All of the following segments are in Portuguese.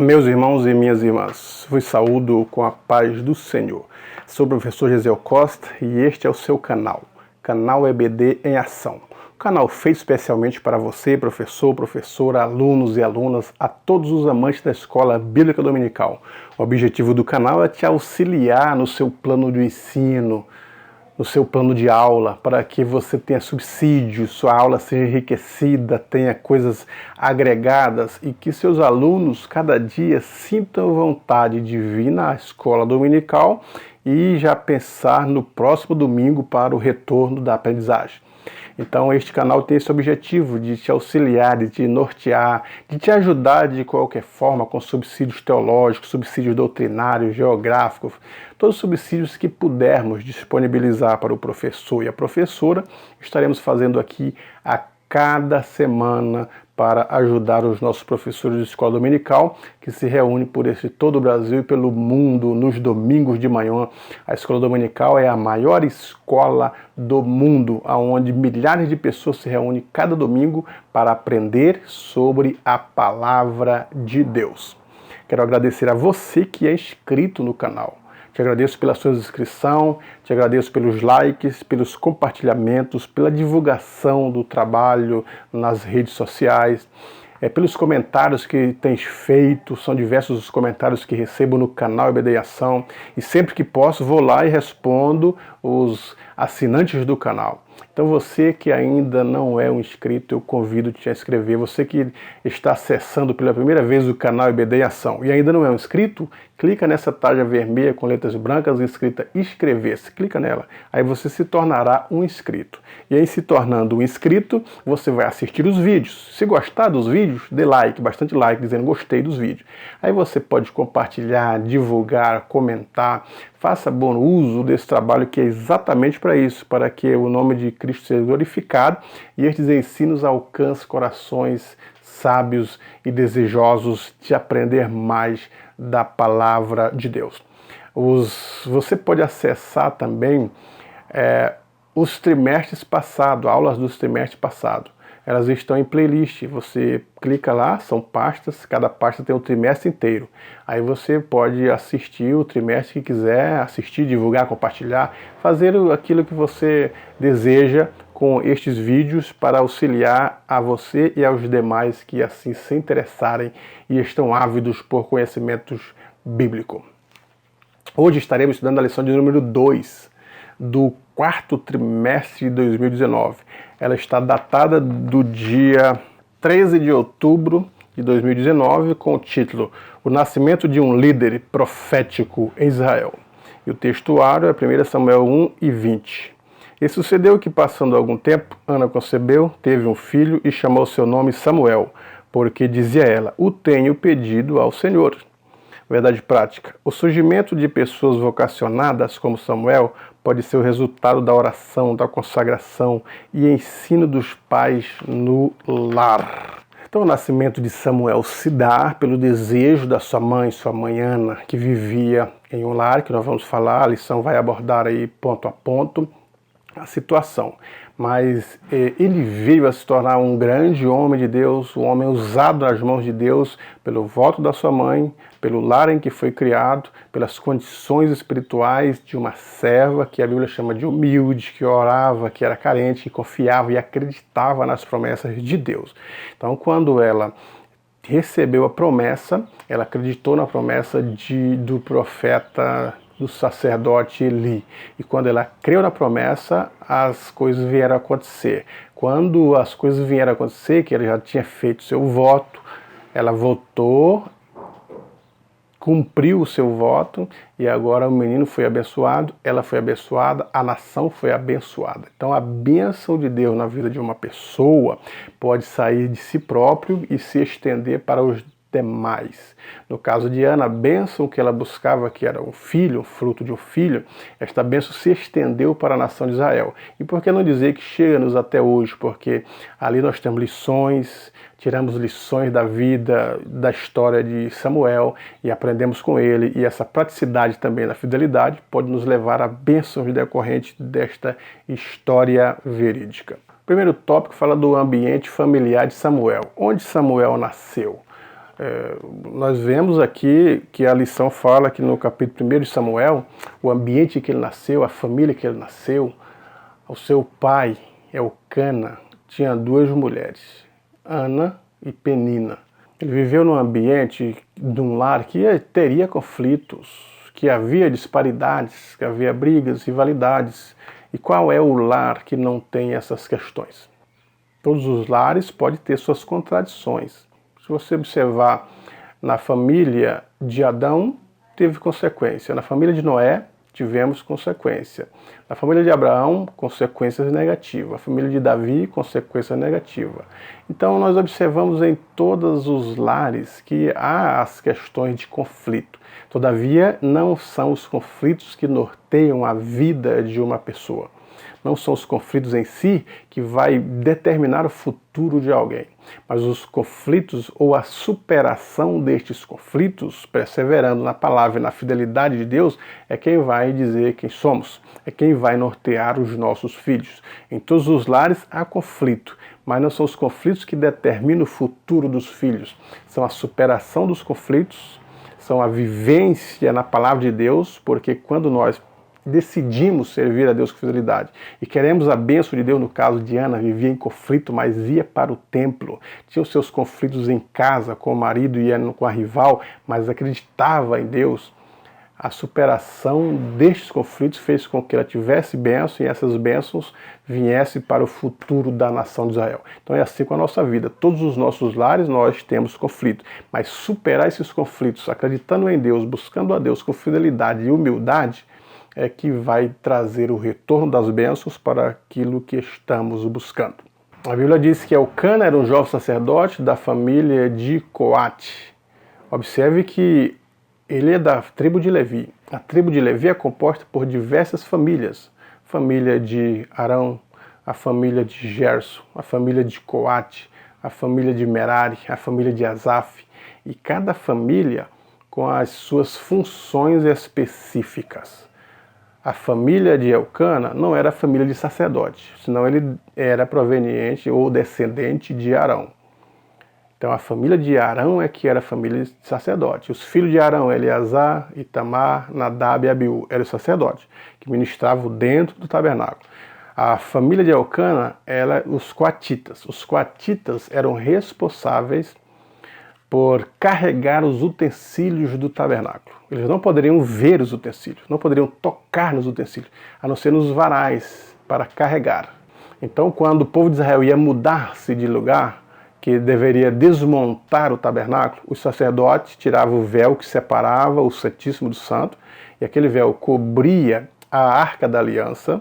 Meus irmãos e minhas irmãs, vos saúdo com a paz do Senhor. Sou o professor Gisel Costa e este é o seu canal EBD em Ação. O canal feito especialmente para você, professor, professora, alunos e alunas, a todos os amantes da Escola Bíblica Dominical. O objetivo do canal é te auxiliar no seu plano de ensino, no seu plano de aula, para que você tenha subsídios, sua aula seja enriquecida, tenha coisas agregadas e que seus alunos cada dia sintam vontade de vir na escola dominical e já pensar no próximo domingo para o retorno da aprendizagem. Então este canal tem esse objetivo de te auxiliar, de te nortear, de te ajudar de qualquer forma com subsídios teológicos, subsídios doutrinários, geográficos, todos os subsídios que pudermos disponibilizar para o professor e a professora, estaremos fazendo aqui a cada semana para ajudar os nossos professores de escola dominical, que se reúnem por todo o Brasil e pelo mundo nos domingos de manhã. A escola dominical é a maior escola do mundo, onde milhares de pessoas se reúnem cada domingo para aprender sobre a palavra de Deus. Quero agradecer a você que é inscrito no canal. Te agradeço pela sua inscrição, te agradeço pelos likes, pelos compartilhamentos, pela divulgação do trabalho nas redes sociais, pelos comentários que tens feito. São diversos os comentários que recebo no canal EBD em Ação e sempre que posso vou lá e respondo os assinantes do canal. Então você que ainda não é um inscrito, eu convido-te a inscrever. Você que está acessando pela primeira vez o canal EBD em Ação e ainda não é um inscrito, clica nessa tarja vermelha com letras brancas escrita inscrever-se. Clica nela, aí você se tornará um inscrito. E aí, se tornando um inscrito, você vai assistir os vídeos. Se gostar dos vídeos, dê like, bastante like, dizendo gostei dos vídeos. Aí você pode compartilhar, divulgar, comentar. Faça bom uso desse trabalho que é exatamente para isso, para que o nome de Cristo seja glorificado e estes ensinos alcancem corações sábios e desejosos de aprender mais da palavra de Deus. Você pode acessar também os trimestres passados, aulas dos trimestres passados. Elas estão em playlist, você clica lá, são pastas, cada pasta tem o trimestre inteiro. Aí você pode assistir o trimestre que quiser, assistir, divulgar, compartilhar, fazer aquilo que você deseja com estes vídeos para auxiliar a você e aos demais que assim se interessarem e estão ávidos por conhecimentos bíblicos. Hoje estaremos estudando a lição de número 2 do quarto trimestre de 2019. Ela está datada do dia 13 de outubro de 2019 com o título O Nascimento de um Líder Profético em Israel. E o textuário é 1 Samuel 1 e 20. E sucedeu que, passando algum tempo, Ana concebeu, teve um filho e chamou seu nome Samuel, porque dizia ela, o tenho pedido ao Senhor. Verdade prática. O surgimento de pessoas vocacionadas como Samuel pode ser o resultado da oração, da consagração e ensino dos pais no lar. Então o nascimento de Samuel se dá pelo desejo da sua mãe Ana, que vivia em um lar, que nós vamos falar, a lição vai abordar aí ponto a ponto a situação. Mas ele veio a se tornar um grande homem de Deus, um homem usado nas mãos de Deus pelo voto da sua mãe, pelo lar em que foi criado, pelas condições espirituais de uma serva, que a Bíblia chama de humilde, que orava, que era carente, que confiava e acreditava nas promessas de Deus. Então, quando ela recebeu a promessa, ela acreditou na promessa do profeta, do sacerdote Eli. E quando ela creu na promessa, as coisas vieram a acontecer. Quando as coisas vieram a acontecer, que ela já tinha feito seu voto, ela voltou, cumpriu o seu voto e agora o menino foi abençoado, ela foi abençoada, a nação foi abençoada. Então a bênção de Deus na vida de uma pessoa pode sair de si próprio e se estender para os demais. No caso de Ana, a bênção que ela buscava, que era um filho, fruto de um filho, esta bênção se estendeu para a nação de Israel. E por que não dizer que chega-nos até hoje? Porque ali nós temos lições, tiramos lições da vida, da história de Samuel e aprendemos com ele. E essa praticidade também na fidelidade pode nos levar a bênçãos decorrentes desta história verídica. O primeiro tópico fala do ambiente familiar de Samuel. Onde Samuel nasceu? Nós vemos aqui que a lição fala que no capítulo 1 de Samuel, o ambiente em que ele nasceu, a família que ele nasceu, o seu pai, Elcana, tinha duas mulheres, Ana e Penina. Ele viveu num ambiente de um lar que teria conflitos, que havia disparidades, que havia brigas, rivalidades. E qual é o lar que não tem essas questões? Todos os lares podem ter suas contradições. Se você observar, na família de Adão, teve consequência. Na família de Noé, tivemos consequência. Na família de Abraão, consequências negativas. Na família de Davi, consequência negativa. Então nós observamos em todos os lares que há as questões de conflito. Todavia, não são os conflitos que norteiam a vida de uma pessoa. Não são os conflitos em si que vai determinar o futuro de alguém, mas os conflitos ou a superação destes conflitos, perseverando na palavra e na fidelidade de Deus, é quem vai dizer quem somos, é quem vai nortear os nossos filhos. Em todos os lares há conflito, mas não são os conflitos que determinam o futuro dos filhos, são a superação dos conflitos, são a vivência na palavra de Deus, porque quando nós decidimos servir a Deus com fidelidade e queremos a bênção de Deus, no caso de Ana, vivia em conflito, mas ia para o templo, tinha os seus conflitos em casa com o marido e com a rival, mas acreditava em Deus. A superação destes conflitos fez com que ela tivesse bênção e essas bênçãos viessem para o futuro da nação de Israel. Então é assim com a nossa vida. Todos os nossos lares nós temos conflito, mas superar esses conflitos, acreditando em Deus, buscando a Deus com fidelidade e humildade, é que vai trazer o retorno das bênçãos para aquilo que estamos buscando. A Bíblia diz que Elcana era um jovem sacerdote da família de Coate. Observe que ele é da tribo de Levi. A tribo de Levi é composta por diversas famílias. Família de Arão, a família de Gerson, a família de Coate, a família de Merari, a família de Asaf. E cada família com as suas funções específicas. A família de Elcana não era a família de sacerdote, senão ele era proveniente ou descendente de Arão. Então a família de Arão é que era a família de sacerdote. Os filhos de Arão, Eleazar, Itamar, Nadab e Abiú, eram os sacerdotes, que ministravam dentro do tabernáculo. A família de Elcana era os coatitas. Os coatitas eram responsáveis por carregar os utensílios do tabernáculo. Eles não poderiam ver os utensílios, não poderiam tocar nos utensílios, a não ser nos varais para carregar. Então, quando o povo de Israel ia mudar-se de lugar, que deveria desmontar o tabernáculo, os sacerdotes tiravam o véu que separava o Santíssimo do Santo, e aquele véu cobria a Arca da Aliança,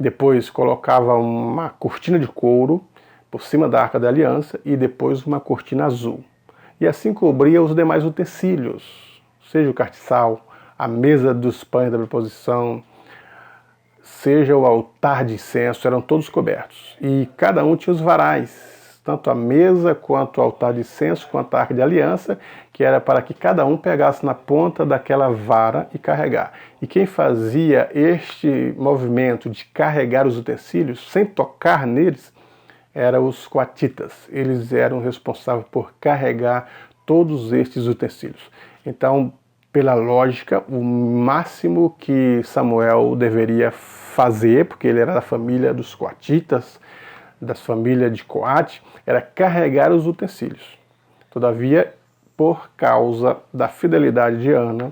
depois colocava uma cortina de couro por cima da Arca da Aliança e depois uma cortina azul. E assim cobria os demais utensílios, seja o castiçal, a mesa dos pães da preposição, seja o altar de incenso, eram todos cobertos. E cada um tinha os varais, tanto a mesa quanto o altar de incenso, quanto a Arca de Aliança, que era para que cada um pegasse na ponta daquela vara e carregar. E quem fazia este movimento de carregar os utensílios, sem tocar neles, eram os coatitas. Eles eram responsáveis por carregar todos estes utensílios. Então, pela lógica, o máximo que Samuel deveria fazer, porque ele era da família dos coatitas, da família de Coate, era carregar os utensílios. Todavia, por causa da fidelidade de Ana,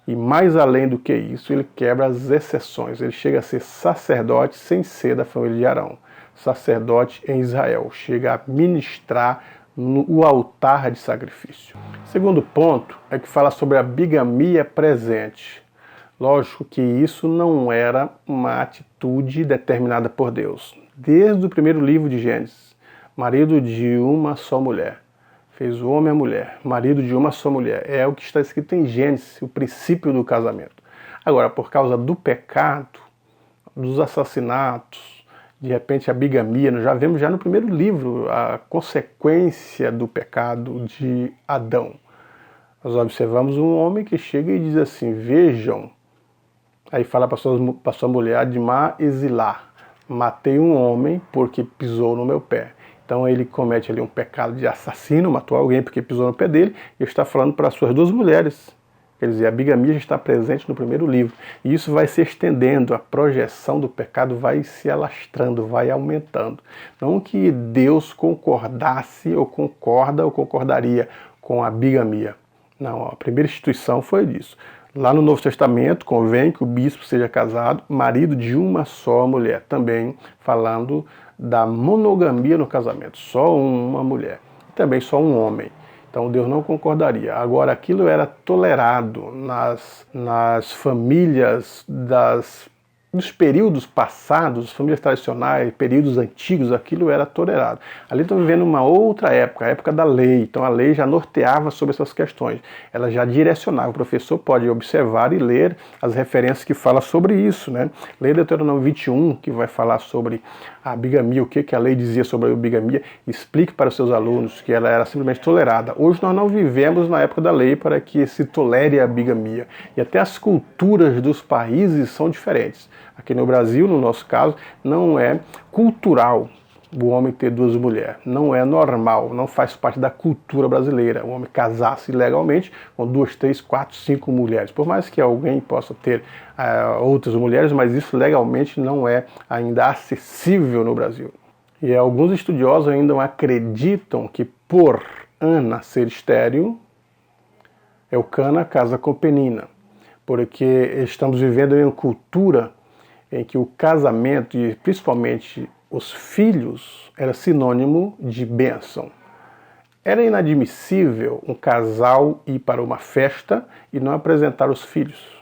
e mais além do que isso, ele quebra as exceções. Ele chega a ser sacerdote sem ser da família de Arão. Sacerdote em Israel, chega a ministrar no altar de sacrifício. Segundo ponto é que fala sobre a bigamia presente. Lógico que isso não era uma atitude determinada por Deus. Desde o primeiro livro de Gênesis, marido de uma só mulher, fez o homem e a mulher, marido de uma só mulher, é o que está escrito em Gênesis, o princípio do casamento. Agora, por causa do pecado, dos assassinatos, de repente a bigamia, nós já vemos já no primeiro livro a consequência do pecado de Adão. Nós observamos um homem que chega e diz assim, vejam, aí fala para sua mulher, Admá Esilá, matei um homem porque pisou no meu pé. Então ele comete ali um pecado de assassino, matou alguém porque pisou no pé dele, e está falando para as suas duas mulheres. Quer dizer, a bigamia já está presente no primeiro livro. E isso vai se estendendo, a projeção do pecado vai se alastrando, vai aumentando. Não que Deus concordasse ou concorda ou concordaria com a bigamia. Não, a primeira instituição foi disso. Lá no Novo Testamento convém que o bispo seja casado, marido de uma só mulher. Também falando da monogamia no casamento, só uma mulher. E também só um homem. Então Deus não concordaria. Agora, aquilo era tolerado nas famílias dos períodos passados, famílias tradicionais, períodos antigos, aquilo era tolerado. Ali estão vivendo uma outra época, a época da lei. Então a lei já norteava sobre essas questões. Ela já direcionava. O professor pode observar e ler as referências que falam sobre isso, né? Lei Deuteronômio 21, que vai falar sobre a bigamia, o que a lei dizia sobre a bigamia, explique para os seus alunos que ela era simplesmente tolerada. Hoje nós não vivemos na época da lei para que se tolere a bigamia. E até as culturas dos países são diferentes. Aqui no Brasil, no nosso caso, não é cultural o homem ter duas mulheres. Não é normal, não faz parte da cultura brasileira. O homem casar-se legalmente com 2, 3, 4, 5 mulheres. Por mais que alguém possa ter outras mulheres, mas isso legalmente não é ainda acessível no Brasil. E alguns estudiosos ainda acreditam que por Ana ser estéril, Elcana casa com Penina. Porque estamos vivendo em uma cultura em que o casamento, e principalmente os filhos, era sinônimo de bênção. Era inadmissível um casal ir para uma festa e não apresentar os filhos.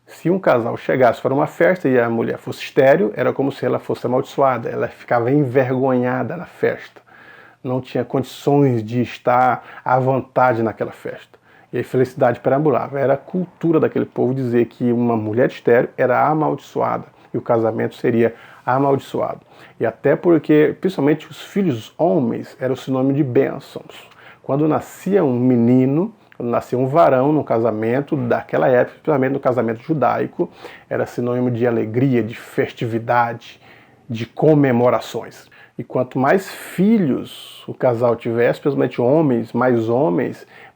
Se um casal chegasse para uma festa e a mulher fosse estéril, era como se ela fosse amaldiçoada, ela ficava envergonhada na festa. Não tinha condições de estar à vontade naquela festa. E a felicidade perambulava. Era a cultura daquele povo dizer que uma mulher estéril era amaldiçoada e o casamento seria amaldiçoado. E até porque, principalmente os filhos homens, eram sinônimo de bênçãos. Quando nascia um menino, quando nascia um varão no casamento daquela época, principalmente no casamento judaico, era sinônimo de alegria, de festividade, de comemorações. E quanto mais filhos o casal tivesse, principalmente homens,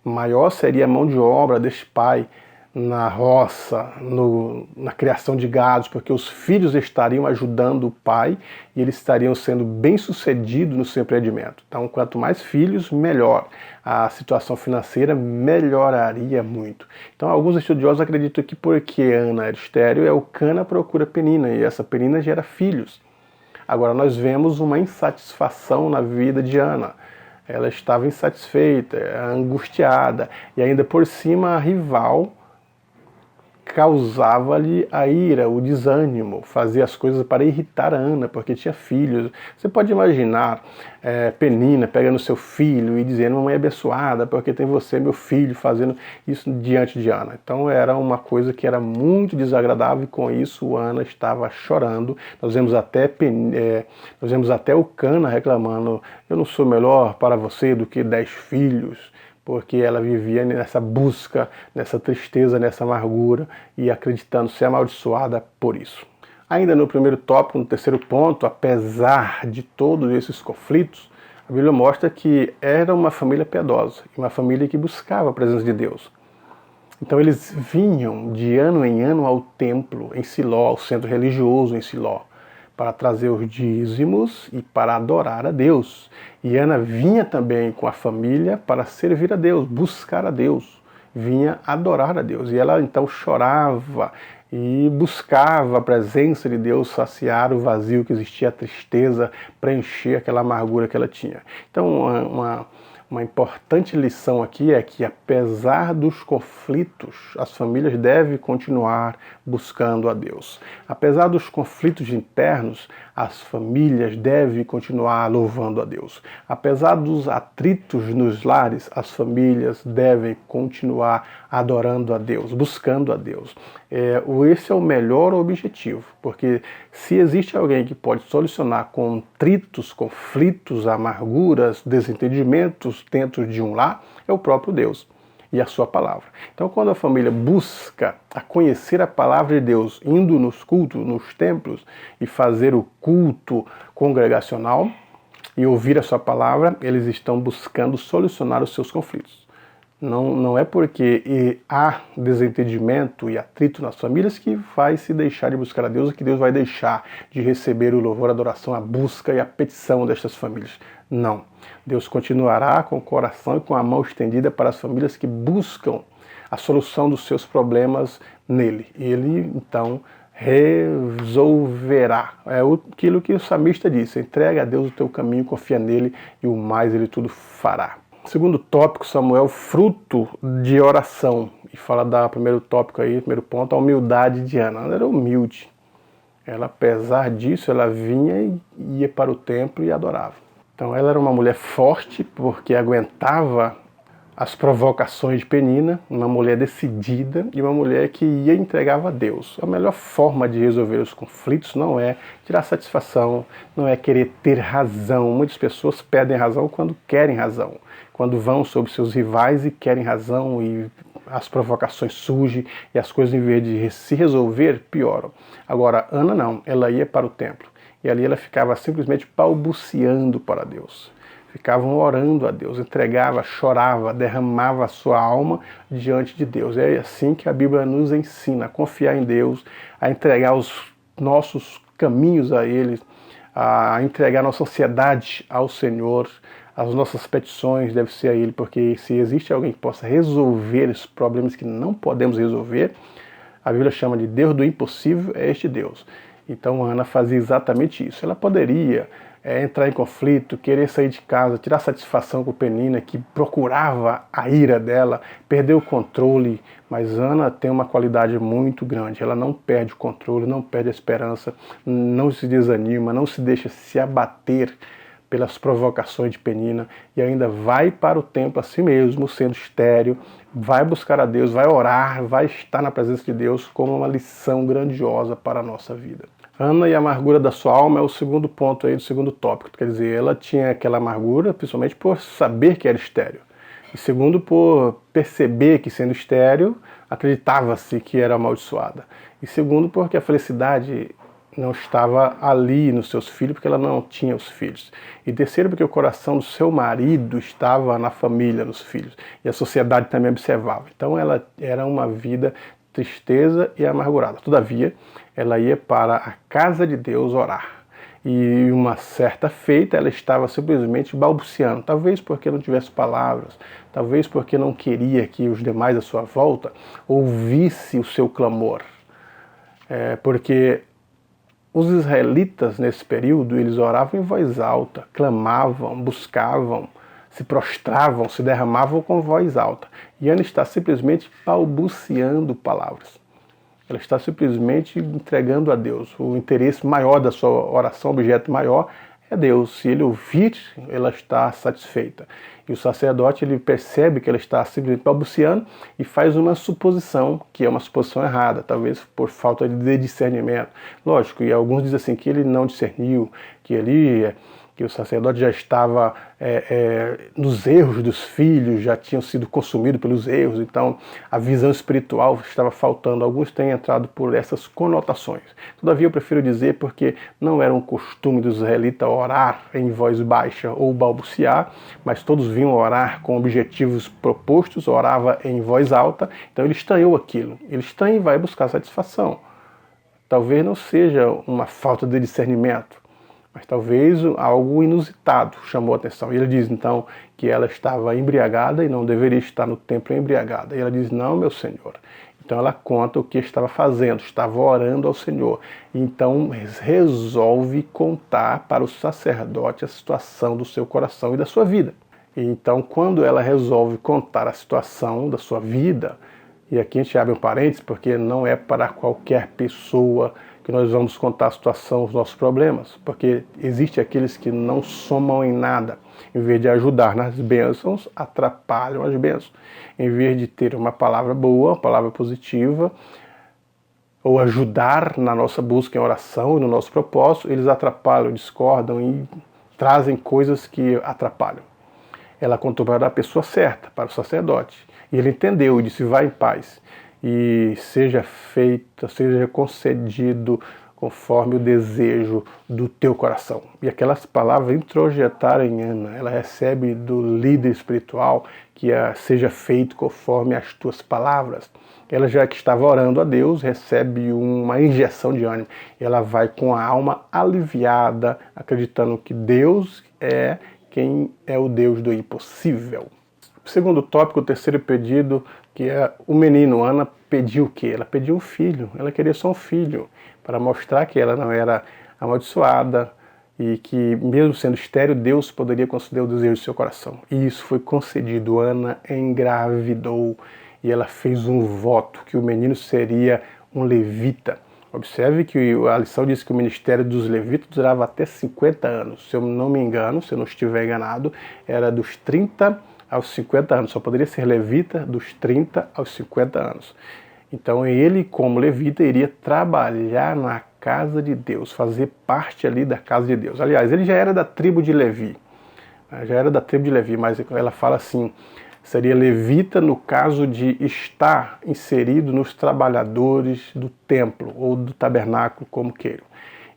maior seria a mão de obra deste pai na roça, na criação de gados, porque os filhos estariam ajudando o pai e eles estariam sendo bem-sucedidos no seu empreendimento. Então, quanto mais filhos, melhor. A situação financeira melhoraria muito. Então, alguns estudiosos acreditam que porque Ana era estéril, Elcana procura Penina, e essa Penina gera filhos. Agora, nós vemos uma insatisfação na vida de Ana. Ela estava insatisfeita, angustiada, e ainda por cima a rival causava-lhe a ira, o desânimo, fazia as coisas para irritar a Ana, porque tinha filhos. Você pode imaginar Penina pegando seu filho e dizendo: mamãe é abençoada, porque tem você, meu filho, fazendo isso diante de Ana. Então era uma coisa que era muito desagradável, e com isso Ana estava chorando. Nós vemos até Elcana reclamando: eu não sou melhor para você do que 10 filhos. Porque ela vivia nessa busca, nessa tristeza, nessa amargura e acreditando ser amaldiçoada por isso. Ainda no primeiro tópico, no terceiro ponto, apesar de todos esses conflitos, a Bíblia mostra que era uma família piedosa, uma família que buscava a presença de Deus. Então eles vinham de ano em ano ao templo em Siló, ao centro religioso em Siló, para trazer os dízimos e para adorar a Deus. E Ana vinha também com a família para servir a Deus, buscar a Deus, vinha adorar a Deus. E ela então chorava e buscava a presença de Deus, saciar o vazio que existia, a tristeza, preencher aquela amargura que ela tinha. Então uma importante lição aqui é que, apesar dos conflitos, as famílias devem continuar buscando a Deus. Apesar dos conflitos internos, as famílias devem continuar louvando a Deus. Apesar dos atritos nos lares, as famílias devem continuar adorando a Deus, buscando a Deus. Esse é o melhor objetivo, porque se existe alguém que pode solucionar contritos, conflitos, amarguras, desentendimentos dentro de um lar, é o próprio Deus e a sua palavra. Então, quando a família busca a conhecer a palavra de Deus, indo nos cultos, nos templos, e fazer o culto congregacional, e ouvir a sua palavra, eles estão buscando solucionar os seus conflitos. Não é porque há desentendimento e atrito nas famílias que vai se deixar de buscar a Deus ou que Deus vai deixar de receber o louvor, a adoração, a busca e a petição destas famílias. Não. Deus continuará com o coração e com a mão estendida para as famílias que buscam a solução dos seus problemas nele. Ele, então, resolverá. É aquilo que o salmista disse: entrega a Deus o teu caminho, confia nele e o mais ele tudo fará. Segundo tópico, Samuel, fruto de oração. E fala da primeiro tópico aí, primeiro ponto, a humildade de Ana. Ela era humilde. Ela, apesar disso, ela vinha e ia para o templo e adorava. Então ela era uma mulher forte, porque aguentava as provocações de Penina, uma mulher decidida e uma mulher que ia e entregava a Deus. A melhor forma de resolver os conflitos não é tirar satisfação, não é querer ter razão. Muitas pessoas pedem razão quando querem razão, quando vão sobre seus rivais e querem razão e as provocações surgem e as coisas, em vez de se resolver, pioram. Agora, Ana não, ela ia para o templo e ali ela ficava simplesmente balbuciando para Deus. Ficavam orando a Deus, entregava, chorava, derramava a sua alma diante de Deus. É assim que a Bíblia nos ensina, a confiar em Deus, a entregar os nossos caminhos a Ele, a entregar nossa ansiedade ao Senhor, as nossas petições devem ser a Ele, porque se existe alguém que possa resolver esses problemas que não podemos resolver, a Bíblia chama de Deus do impossível, é este Deus. Então Ana fazia exatamente isso. Ela poderia entrar em conflito, querer sair de casa, tirar satisfação com Penina, que procurava a ira dela, perder o controle, mas Ana tem uma qualidade muito grande, ela não perde o controle, não perde a esperança, não se desanima, não se deixa se abater pelas provocações de Penina e ainda vai para o templo a si mesmo, sendo estéril, vai buscar a Deus, vai orar, vai estar na presença de Deus como uma lição grandiosa para a nossa vida. Ana e a amargura da sua alma é o segundo ponto aí do segundo tópico. Quer dizer, ela tinha aquela amargura, principalmente por saber que era estéril. E segundo, por perceber que, sendo estéril, acreditava-se que era amaldiçoada. E segundo, porque a felicidade não estava ali nos seus filhos, porque ela não tinha os filhos. E terceiro, porque o coração do seu marido estava na família, nos filhos. E a sociedade também observava. Então ela era uma vida tristeza e amargurada. Todavia, ela ia para a casa de Deus orar. E uma certa feita, ela estava simplesmente balbuciando, talvez porque não tivesse palavras, talvez porque não queria que os demais à sua volta ouvissem o seu clamor. Porque os israelitas, nesse período, eles oravam em voz alta, clamavam, buscavam, se prostravam, se derramavam com voz alta. E Ana está simplesmente balbuciando palavras. Ela está simplesmente entregando a Deus. O interesse maior da sua oração, o objeto maior, é Deus. Se ele ouvir, ela está satisfeita. E o sacerdote, ele percebe que ela está simplesmente balbuciando e faz uma suposição, que é uma suposição errada, talvez por falta de discernimento. Lógico, e alguns dizem assim, que ele não discerniu, que o sacerdote já estava nos erros dos filhos, já tinham sido consumidos pelos erros, então a visão espiritual estava faltando. Alguns têm entrado por essas conotações. Todavia eu prefiro dizer porque não era um costume dos israelitas orar em voz baixa ou balbuciar, mas todos vinham orar com objetivos propostos, orava em voz alta, então ele estranhou aquilo. Ele estranha e vai buscar satisfação. Talvez não seja uma falta de discernimento, mas talvez algo inusitado chamou a atenção. E ele diz então que ela estava embriagada e não deveria estar no templo embriagada. E ela diz, não, meu Senhor. Então ela conta o que estava fazendo, estava orando ao Senhor. Então resolve contar para o sacerdote a situação do seu coração e da sua vida. E então quando ela resolve contar a situação da sua vida, e aqui a gente abre um parênteses, porque não é para qualquer pessoa que nós vamos contar a situação, os nossos problemas, porque existem aqueles que não somam em nada. Em vez de ajudar nas bênçãos, atrapalham as bênçãos. Em vez de ter uma palavra boa, uma palavra positiva, ou ajudar na nossa busca em oração e no nosso propósito, eles atrapalham, discordam e trazem coisas que atrapalham. Ela contou para a pessoa certa, para o sacerdote. E ele entendeu e disse, vai em paz. E seja feita, seja concedido conforme o desejo do teu coração. E aquelas palavras introjetaram em Ana, ela recebe do líder espiritual que seja feito conforme as tuas palavras. Ela já que estava orando a Deus, recebe uma injeção de ânimo. Ela vai com a alma aliviada, acreditando que Deus é quem é o Deus do impossível. Segundo tópico, o terceiro pedido, que é o menino. Ana pediu o quê? Ela pediu um filho, ela queria só um filho, para mostrar que ela não era amaldiçoada e que, mesmo sendo estéril, Deus poderia conceder o desejo do seu coração. E isso foi concedido. Ana engravidou e ela fez um voto que o menino seria um levita. Observe que a lição diz que o ministério dos levitas durava até 50 anos. Se eu não me engano, se eu não estiver enganado, era dos 30 aos 50 anos. Só poderia ser levita dos 30 aos 50 anos. Então ele, como levita, iria trabalhar na casa de Deus, fazer parte ali da casa de Deus. Aliás, ele já era da tribo de Levi. Mas ela fala assim, seria levita no caso de estar inserido nos trabalhadores do templo ou do tabernáculo, como queiram.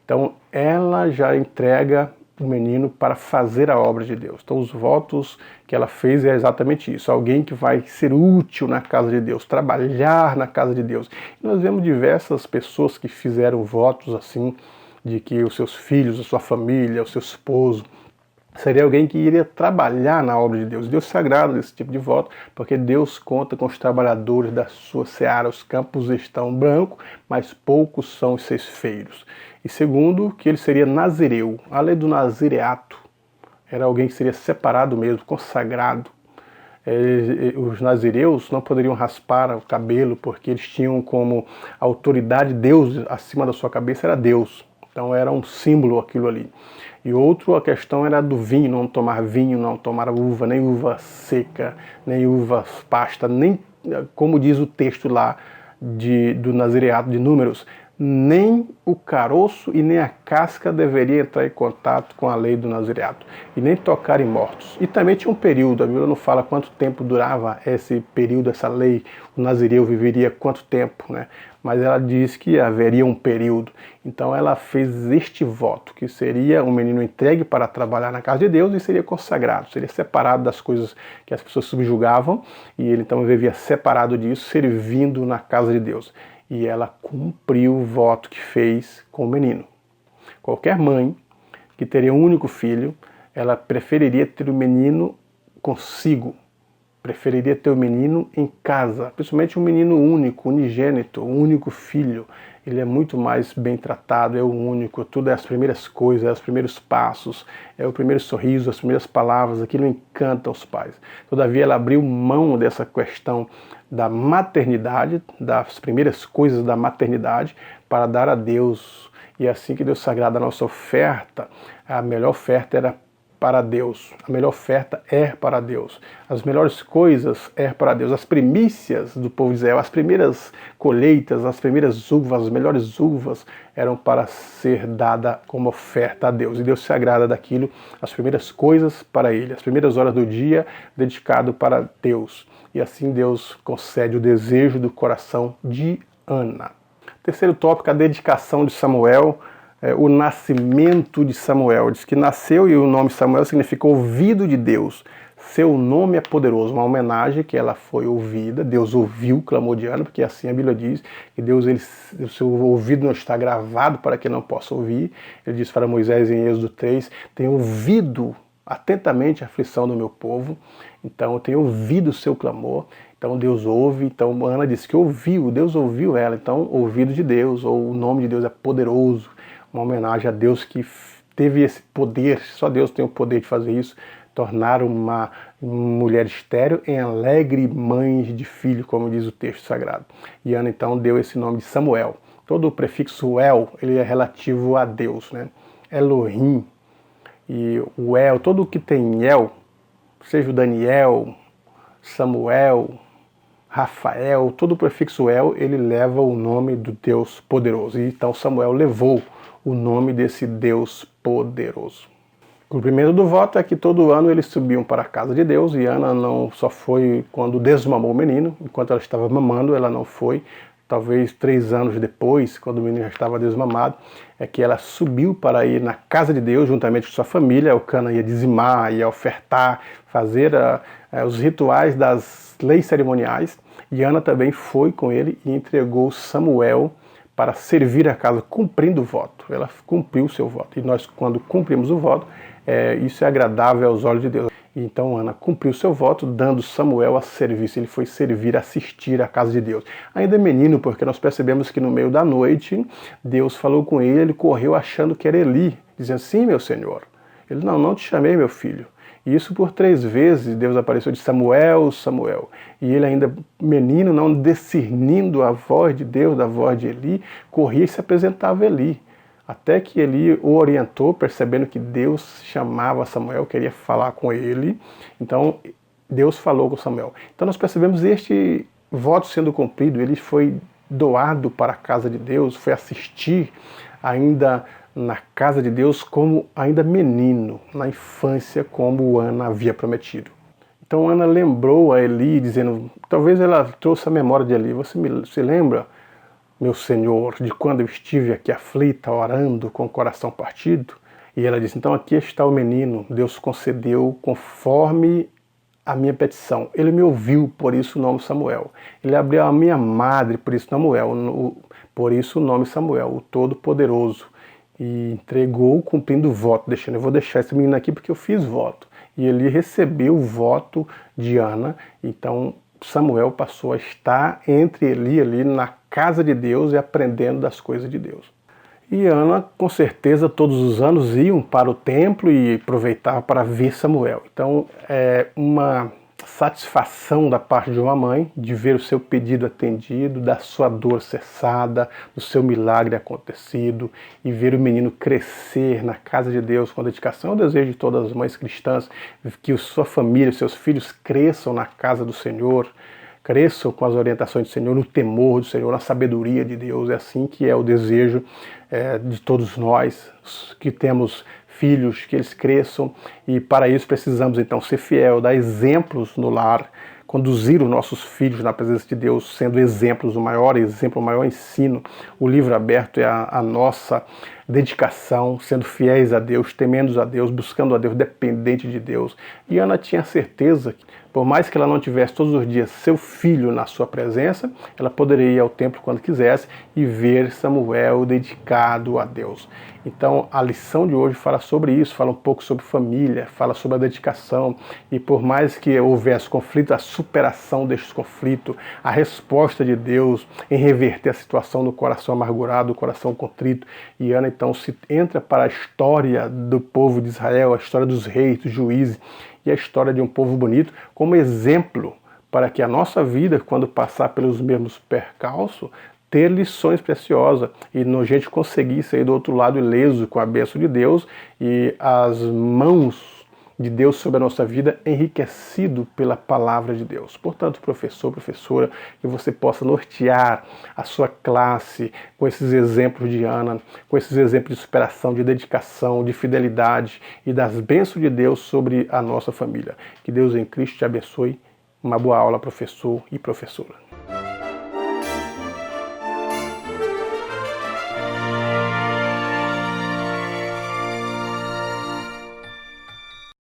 Então ela já entrega o menino para fazer a obra de Deus. Então os votos que ela fez é exatamente isso, alguém que vai ser útil na casa de Deus, trabalhar na casa de Deus. E nós vemos diversas pessoas que fizeram votos assim, de que os seus filhos, a sua família, o seu esposo, seria alguém que iria trabalhar na obra de Deus. Deus se agrada desse tipo de voto, porque Deus conta com os trabalhadores da sua seara. Os campos estão brancos, mas poucos são os ceifeiros. E segundo, que ele seria nazireu. A lei do nazireato era alguém que seria separado mesmo, consagrado. Os nazireus não poderiam raspar o cabelo, porque eles tinham como autoridade Deus acima da sua cabeça, era Deus. Então era um símbolo aquilo ali. E outro, a questão era do vinho, não tomar vinho, não tomar uva, nem uva seca, nem uva pasta, nem, como diz o texto lá do Nazireato de Números, nem o caroço e nem a casca deveria entrar em contato com a lei do Nazireato, e nem tocar em mortos. E também tinha um período, a Bíblia não fala quanto tempo durava esse período, essa lei, o nazireu viveria quanto tempo, né? Mas ela diz que haveria um período. Então ela fez este voto, que seria um menino entregue para trabalhar na casa de Deus e seria consagrado, seria separado das coisas que as pessoas subjugavam, e ele então vivia separado disso, servindo na casa de Deus. E ela cumpriu o voto que fez com o menino. Qualquer mãe que teria um único filho, ela preferiria ter o menino consigo, preferiria ter o menino em casa, principalmente um menino único, unigênito, um único filho. Ele é muito mais bem tratado, é o único, tudo é as primeiras coisas, é os primeiros passos, é o primeiro sorriso, as primeiras palavras, aquilo encanta os pais. Todavia ela abriu mão dessa questão da maternidade, das primeiras coisas da maternidade, para dar a Deus. E é assim que Deus sagrada a nossa oferta, a melhor oferta era para Deus, a melhor oferta é para Deus, as melhores coisas é para Deus, as primícias do povo de Israel, as primeiras colheitas, as primeiras uvas, as melhores uvas eram para ser dada como oferta a Deus, e Deus se agrada daquilo, as primeiras coisas para Ele, as primeiras horas do dia dedicado para Deus, e assim Deus concede o desejo do coração de Ana. Terceiro tópico, a dedicação de Samuel, o nascimento de Samuel. Diz que nasceu e o nome Samuel significa ouvido de Deus. Seu nome é poderoso, uma homenagem que ela foi ouvida, Deus ouviu o clamor de Ana, porque assim a Bíblia diz que Deus, o seu ouvido não está gravado para que não possa ouvir. Ele diz para Moisés em Êxodo 3, tem ouvido atentamente a aflição do meu povo, então eu tenho ouvido o seu clamor, então Deus ouve, então Ana disse que ouviu, Deus ouviu ela, então ouvido de Deus, ou o nome de Deus é poderoso, uma homenagem a Deus que teve esse poder, só Deus tem o poder de fazer isso, tornar uma mulher estéril em alegre mãe de filho, como diz o texto sagrado. E Ana então deu esse nome de Samuel. Todo o prefixo El, ele é relativo a Deus, né? Elohim, e o El, todo o que tem El, seja o Daniel, Samuel, Rafael, todo o prefixo El, ele leva o nome do Deus poderoso. E então Samuel levou o nome desse Deus poderoso. O cumprimento do voto é que todo ano eles subiam para a casa de Deus, e Ana não só foi quando desmamou o menino, enquanto ela estava mamando, ela não foi talvez 3 anos depois, quando o menino já estava desmamado, é que ela subiu para ir na casa de Deus, juntamente com sua família. Elcana ia dizimar, ia ofertar, fazer os rituais das leis cerimoniais, e Ana também foi com ele e entregou Samuel para servir a casa, cumprindo o voto. Ela cumpriu o seu voto, e nós, quando cumprimos o voto, isso é agradável aos olhos de Deus. Então Ana cumpriu seu voto, dando Samuel a serviço. Ele foi servir, assistir à casa de Deus. Ainda menino, porque nós percebemos que no meio da noite, Deus falou com ele, ele correu achando que era Eli, dizendo: sim, meu senhor. Ele: não te chamei, meu filho. E isso por 3 vezes Deus apareceu de Samuel, Samuel. E ele ainda menino, não discernindo a voz de Deus, da voz de Eli, corria e se apresentava a Eli. Até que Eli o orientou, percebendo que Deus chamava Samuel, queria falar com ele. Então Deus falou com Samuel. Então nós percebemos este voto sendo cumprido. Ele foi doado para a casa de Deus, foi assistir ainda na casa de Deus como ainda menino, na infância, como Ana havia prometido. Então Ana lembrou a Eli, dizendo, talvez ela trouxe a memória de Eli: você se lembra, meu senhor, de quando eu estive aqui aflita, orando, com o coração partido? E ela disse: então aqui está o menino, Deus concedeu conforme a minha petição. Ele me ouviu, por isso o nome Samuel. Ele abriu a minha madre, por isso Samuel, por isso o nome Samuel, o Todo-Poderoso. E entregou cumprindo o voto, eu vou deixar esse menino aqui porque eu fiz voto. E ele recebeu o voto de Ana. Então Samuel passou a estar entre Eli ali na casa de Deus e aprendendo das coisas de Deus. E Ana, com certeza, todos os anos iam para o templo e aproveitava para ver Samuel. Então é uma satisfação da parte de uma mãe de ver o seu pedido atendido, da sua dor cessada, do seu milagre acontecido, e ver o menino crescer na casa de Deus com dedicação. É o desejo de todas as mães cristãs, que sua família, seus filhos cresçam na casa do Senhor, cresçam com as orientações do Senhor, no temor do Senhor, na sabedoria de Deus. É assim que é o desejo de todos nós que temos filhos, que eles cresçam, e para isso precisamos então ser fiel, dar exemplos no lar, conduzir os nossos filhos na presença de Deus, sendo exemplos, o maior exemplo, o maior ensino. O livro aberto é a nossa dedicação, sendo fiéis a Deus, temendo a Deus, buscando a Deus, dependente de Deus. E Ana tinha certeza que, por mais que ela não tivesse todos os dias seu filho na sua presença, ela poderia ir ao templo quando quisesse e ver Samuel dedicado a Deus. Então a lição de hoje fala sobre isso, fala um pouco sobre família, fala sobre a dedicação, e por mais que houvesse conflito, a superação deste conflito, a resposta de Deus em reverter a situação do coração amargurado, do coração contrito. E Ana então se entra para a história do povo de Israel, a história dos reis, dos juízes, e a história de um povo bonito, como exemplo para que a nossa vida, quando passar pelos mesmos percalços, ter lições preciosas e a gente conseguir sair do outro lado ileso com a bênção de Deus e as mãos de Deus sobre a nossa vida, enriquecido pela palavra de Deus. Portanto, professor, professora, que você possa nortear a sua classe com esses exemplos de Ana, com esses exemplos de superação, de dedicação, de fidelidade e das bênçãos de Deus sobre a nossa família. Que Deus em Cristo te abençoe. Uma boa aula, professor e professora.